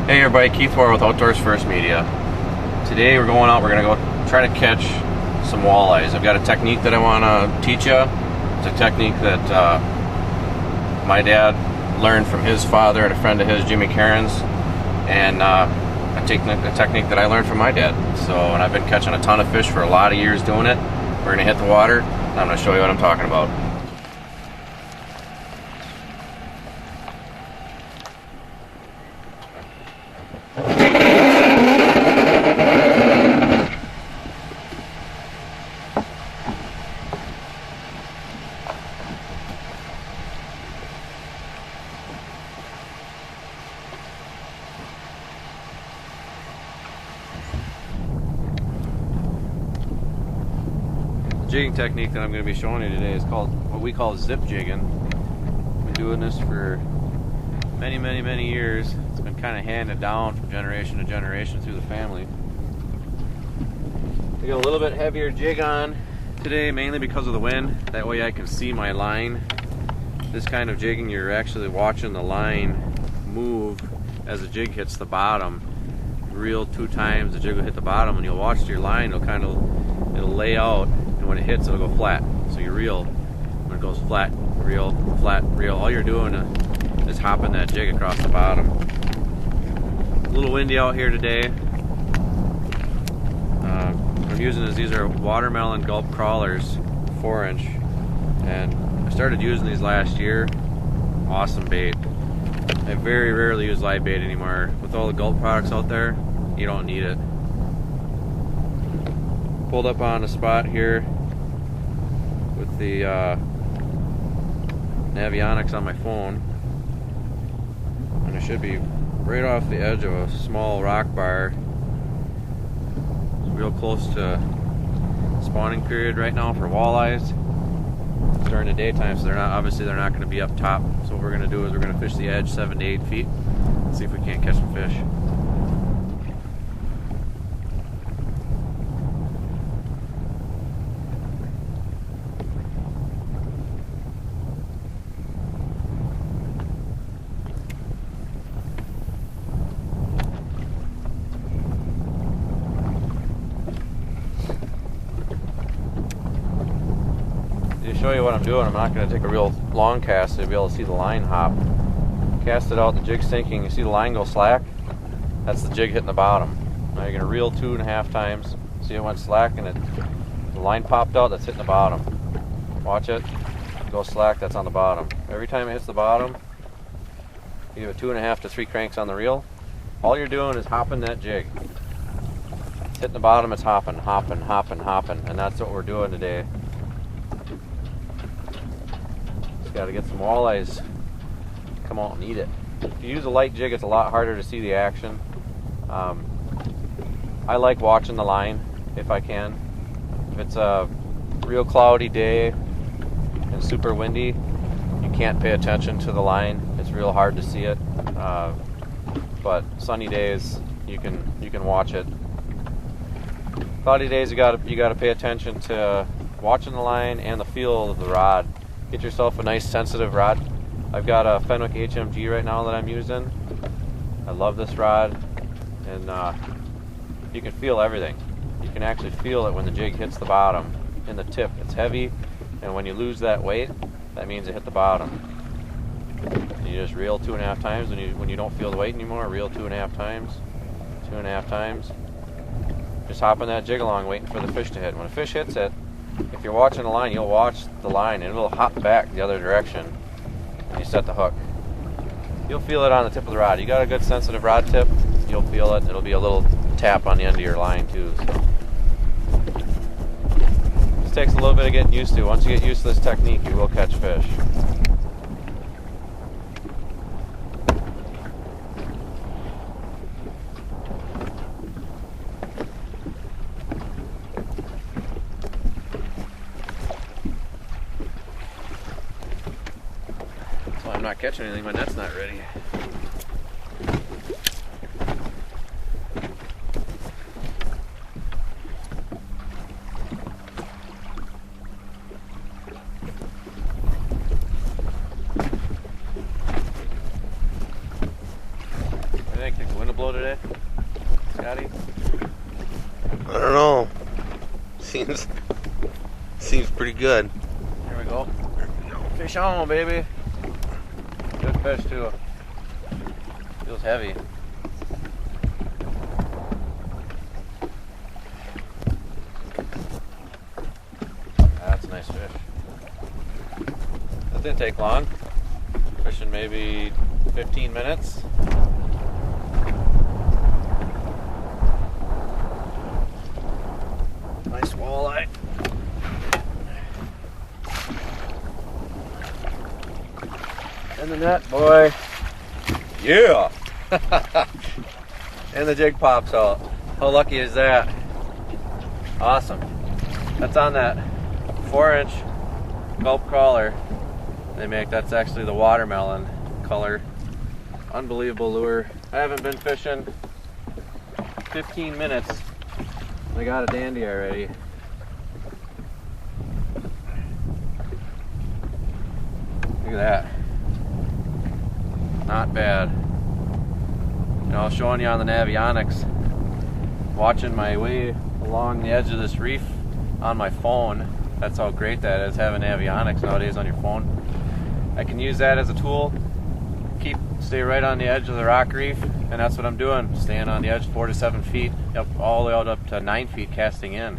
Hey everybody, Keith Moore with Outdoors First Media. Today we're going out, we're going to go try to catch some walleyes. I've got a technique that I want to teach you. It's a technique that my dad learned from his father and a friend of his, Jimmy Cairns, and a technique that I learned from my dad. And I've been catching a ton of fish for a lot of years doing it. We're going to hit the water, and I'm going to show you what I'm talking about. The jigging technique that I'm going to be showing you today is called what we call zip jigging. I've been doing this for many years. It's been kind of handed down from generation to generation through the family. I got a little bit heavier jig on today, mainly because of the wind. That way I can see my line. This kind of jigging, you're actually watching the line move as the jig hits the bottom. Reel 2 times, the jig will hit the bottom, and you'll watch your line. It'll lay out. When it hits, it'll go flat. So you reel. When it goes flat, reel, flat, reel. All you're doing is hopping that jig across the bottom. A little windy out here today. I'm using these are watermelon gulp crawlers, 4-inch, and I started using these last year. Awesome bait. I very rarely use live bait anymore. With all the gulp products out there, you don't need it. Pulled up on a spot here with the Navionics on my phone, and I should be right off the edge of a small rock bar. It's real close to spawning period right now for walleyes. It's during the daytime, so they're not going to be up top. So what we're going to do is we're going to fish the edge 7 to 8 feet and see if we can't catch some fish. To show you what I'm doing, I'm not going to take a real long cast to be able to see the line hop. Cast it out, the jig's sinking, you see the line go slack? That's the jig hitting the bottom. Now you're going to reel 2.5 times. See it went slack and the line popped out, that's hitting the bottom. Watch it, go slack, that's on the bottom. Every time it hits the bottom, you give it 2.5 to 3 cranks on the reel. All you're doing is hopping that jig. It's hitting the bottom, it's hopping, and that's what we're doing today. Got to get some walleyes, come out and eat it. If you use a light jig, it's a lot harder to see the action. I like watching the line if I can. If it's a real cloudy day and super windy, you can't pay attention to the line. It's real hard to see it. But sunny days, you can watch it. Cloudy days, you got to pay attention to watching the line and the feel of the rod. Get yourself a nice sensitive rod. I've got a Fenwick HMG right now that I'm using. I love this rod, and you can feel everything. You can actually feel it when the jig hits the bottom in the tip. It's heavy, and when you lose that weight, that means it hit the bottom. And you just reel 2.5 times when you don't feel the weight anymore. Reel 2.5 times, 2.5 times. Just hopping that jig along, waiting for the fish to hit. When a fish hits it, if you're watching the line, you'll watch the line and it'll hop back the other direction and you set the hook. You'll feel it on the tip of the rod. You got a good sensitive rod tip, you'll feel it. It'll be a little tap on the end of your line too. So this takes a little bit of getting used to. Once you get used to this technique, you will catch fish. I'm not catching anything, my net's not ready. think the wind will blow today, Scotty? I don't know. Seems pretty good. Here we go. Fish on, baby. Good fish too. Feels heavy. That's a nice fish. That didn't take long. Fishing maybe 15 minutes. Nice walleye. In the net, boy. Yeah! And the jig pops out. How lucky is that? Awesome. That's on that 4-inch gulp crawler they make. That's actually the watermelon color. Unbelievable lure. I haven't been fishing 15 minutes. I got a dandy already. Look at that. Not bad. You know, showing you on the Navionics, watching my way along the edge of this reef on my phone. That's how great that is, having Navionics nowadays on your phone. I can use that as a tool, stay right on the edge of the rock reef, and that's what I'm doing, staying on the edge 4 to 7 feet, all the way out up to 9 feet casting in.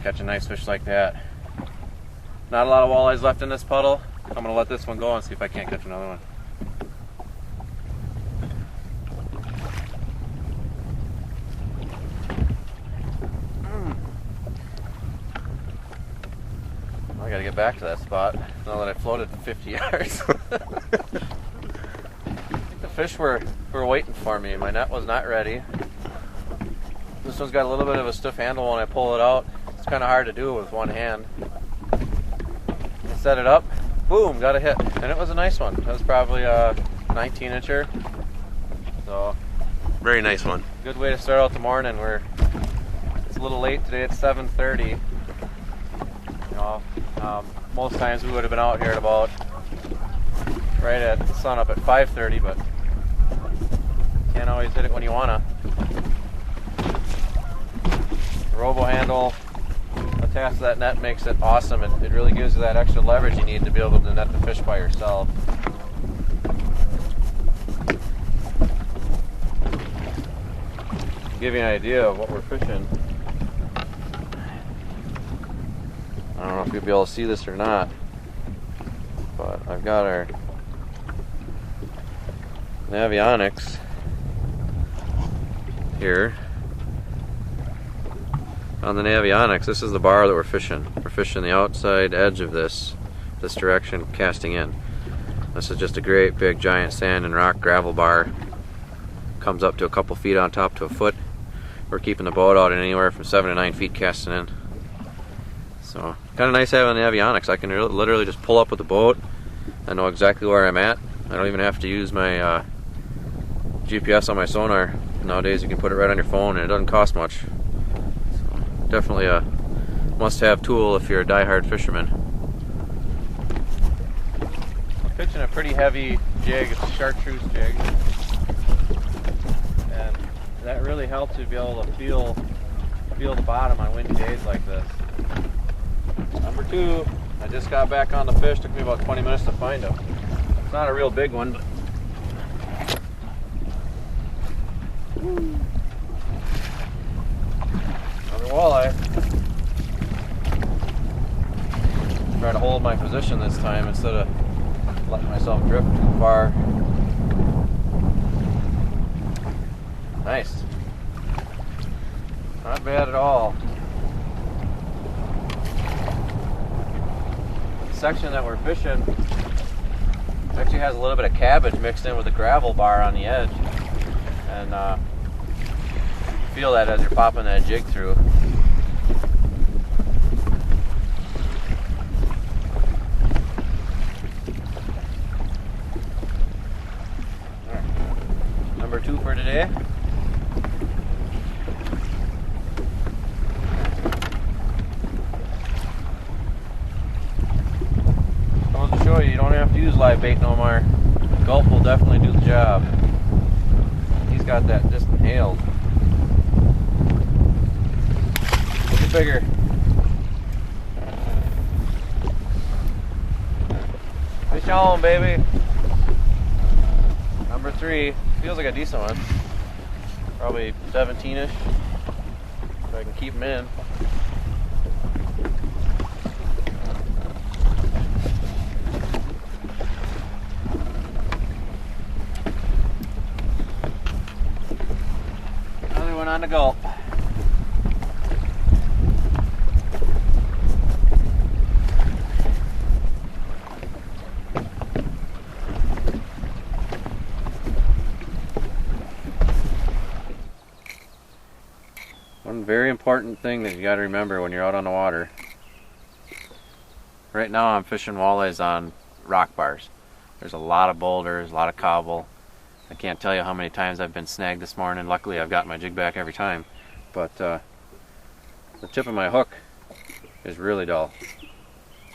Catch a nice fish like that. Not a lot of walleyes left in this puddle. I'm going to let this one go and see if I can't catch another one. I gotta get back to that spot now that I floated 50 yards. I think the fish were waiting for me. My net was not ready. This one's got a little bit of a stiff handle when I pull it out. It's kind of hard to do with one hand. I set it up, boom, got a hit, and it was a nice one. That was probably a 19-incher. So, Very nice one. good way to start out the morning. It's a little late today. It's 7:30. You know, most times we would have been out here at about right at sun up at 5:30, but can't always hit it when you wanna. The robo handle attached to that net makes it awesome. It really gives you that extra leverage you need to be able to net the fish by yourself. To give you an idea of what we're fishing, I don't know if you'll be able to see this or not, but I've got our Navionics here. On the Navionics, this is the bar that we're fishing. We're fishing the outside edge of this direction, casting in. This is just a great big giant sand and rock gravel bar. Comes up to a couple feet on top to a foot. We're keeping the boat out in anywhere from 7 to 9 feet casting in. So, kind of nice having the Navionics. I can literally just pull up with the boat. I know exactly where I'm at. I don't even have to use my GPS on my sonar. Nowadays you can put it right on your phone and it doesn't cost much. So, definitely a must-have tool if you're a die-hard fisherman. I'm pitching a pretty heavy jig. It's a chartreuse jig. And that really helps you be able to feel the bottom on windy days like this. Number 2, I just got back on the fish. Took me about 20 minutes to find him. It's not a real big one, but another walleye. Try to hold my position this time instead of letting myself drift too far. Nice. Not bad at all. Section that we're fishing actually has a little bit of cabbage mixed in with the gravel bar on the edge, and you feel that as you're popping that jig through. Number 2 for today. You don't have to use live bait no more. Gulp will definitely do the job. got that just inhaled. Look it bigger. Fish on, baby. Number 3. Feels like a decent one. Probably 17-ish. If I can keep them in. Another one on the gulp. One very important thing that you got to remember when you're out on the water. Right now I'm fishing walleyes on rock bars. There's a lot of boulders, a lot of cobble. I can't tell you how many times I've been snagged this morning. Luckily I've got my jig back every time. But the tip of my hook is really dull.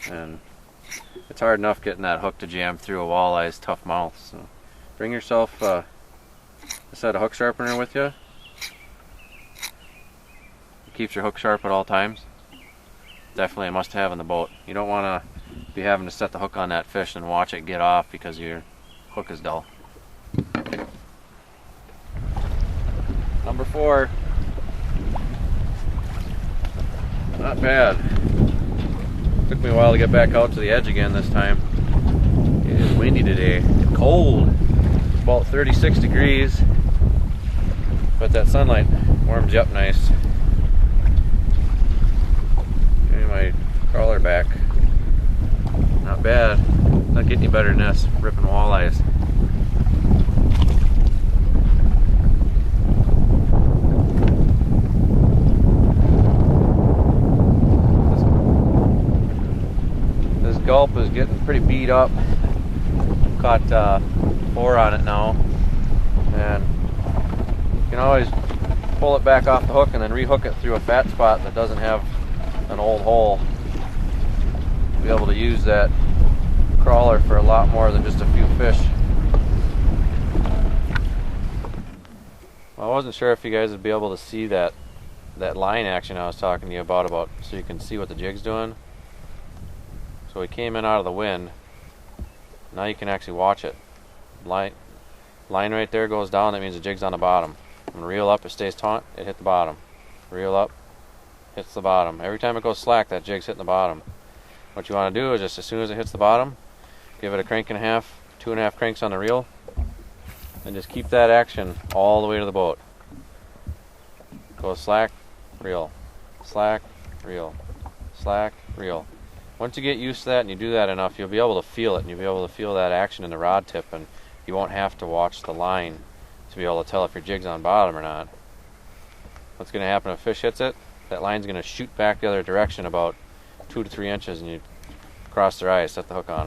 And it's hard enough getting that hook to jam through a walleye's tough mouth. So bring yourself a set of hook sharpener with you. Keeps your hook sharp at all times. Definitely a must-have in the boat. You don't want to be having to set the hook on that fish and watch it get off because your hook is dull. Number 4. Not bad. Took me a while to get back out to the edge again this time. It is windy today. Cold. About 36 degrees. But that sunlight warms you up nice. My crawler back. Not bad. Not getting any better than this. Ripping walleyes. This gulp is getting pretty beat up. Caught 4 on it now. And you can always pull it back off the hook and then rehook it through a fat spot that doesn't have an old hole. Be able to use that crawler for a lot more than just a few fish. Well, I wasn't sure if you guys would be able to see that line action I was talking to you about so you can see what the jig's doing. So we came in out of the wind. Now you can actually watch it. Line right there goes down, that means the jig's on the bottom. When reel up, it stays taut, it hit the bottom. Reel up, hits the bottom. Every time it goes slack, that jig's hitting the bottom. What you want to do is just as soon as it hits the bottom, give it a crank and a half, 2.5 cranks on the reel, and just keep that action all the way to the boat. Go slack, reel, slack, reel, slack, reel. Once you get used to that and you do that enough, you'll be able to feel it, and you'll be able to feel that action in the rod tip, and you won't have to watch the line to be able to tell if your jig's on bottom or not. What's going to happen if a fish hits it? That line's going to shoot back the other direction about 2 to 3 inches, and you cross their eyes, set the hook on them.